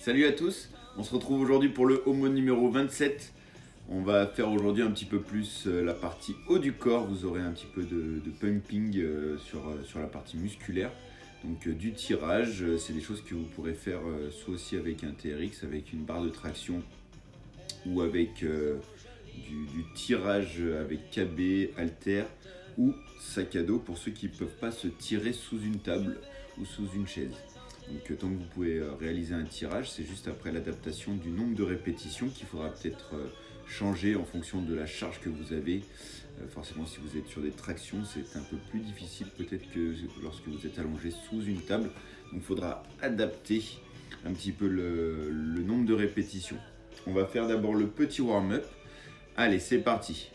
Salut à tous, on se retrouve aujourd'hui pour le Homo numéro 27. On va faire aujourd'hui un petit peu plus la partie haut du corps. Vous aurez un petit peu de pumping sur la partie musculaire. Donc du tirage, c'est des choses que vous pourrez faire soit aussi avec un TRX, avec une barre de traction ou avec du tirage avec KB, halter ou sac à dos pour ceux qui ne peuvent pas se tirer sous une table ou sous une chaise. Donc tant que vous pouvez réaliser un tirage, c'est juste après l'adaptation du nombre de répétitions qu'il faudra peut-être changer en fonction de la charge que vous avez. Forcément, si vous êtes sur des tractions, c'est un peu plus difficile peut-être que lorsque vous êtes allongé sous une table. Donc il faudra adapter un petit peu le nombre de répétitions. On va faire d'abord le petit warm-up. Allez, c'est parti.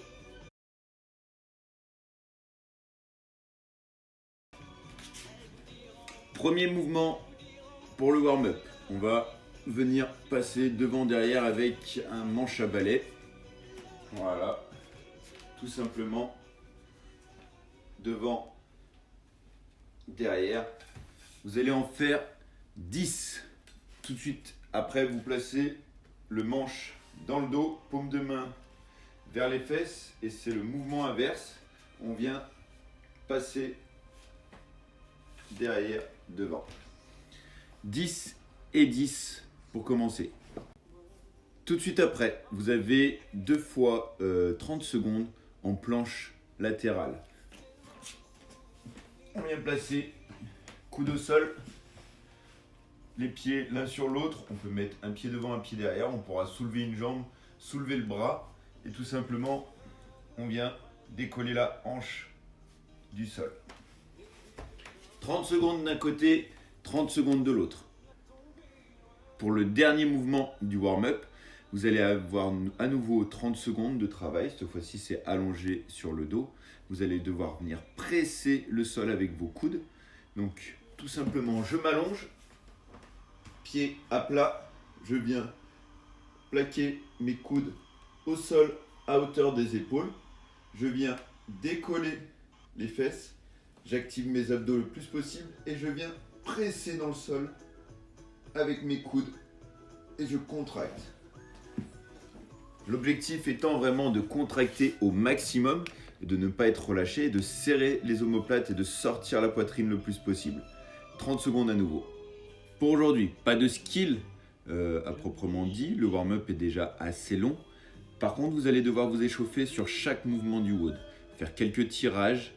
Premier mouvement pour le warm-up. On va venir passer devant derrière avec un manche à balai. Voilà. Tout simplement devant derrière. Vous allez en faire 10. Tout de suite après, vous placez le manche dans le dos, paume de main vers les fesses et c'est le mouvement inverse. On vient passer derrière, devant. 10 et 10 pour commencer. Tout de suite après, vous avez 2 fois 30 secondes en planche latérale. On vient placer coude au sol, les pieds l'un sur l'autre. On peut mettre un pied devant, un pied derrière. On pourra soulever une jambe, soulever le bras et tout simplement, on vient décoller la hanche du sol. 30 secondes d'un côté, 30 secondes de l'autre. Pour le dernier mouvement du warm-up, vous allez avoir à nouveau 30 secondes de travail. Cette fois-ci, c'est allongé sur le dos. Vous allez devoir venir presser le sol avec vos coudes. Donc, tout simplement, je m'allonge, pied à plat. Je viens plaquer mes coudes au sol à hauteur des épaules. Je viens décoller les fesses. J'active mes abdos le plus possible et je viens presser dans le sol avec mes coudes et je contracte. L'objectif étant vraiment de contracter au maximum, de ne pas être relâché, de serrer les omoplates et de sortir la poitrine le plus possible. 30 secondes à nouveau. Pour aujourd'hui, pas de skill à proprement dit, le warm-up est déjà assez long. Par contre, vous allez devoir vous échauffer sur chaque mouvement du WOD. Faire quelques tirages,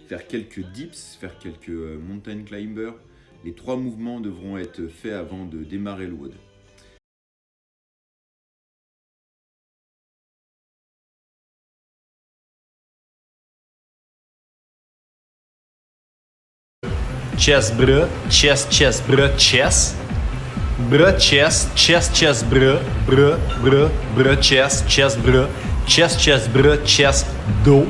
faire quelques dips, faire quelques mountain climbers. Les 3 mouvements devront être faits avant de démarrer le WOD. Chest bras, chest bras, chest. Bras, chest bras, bras, chest bras, chest bras, chest, dos.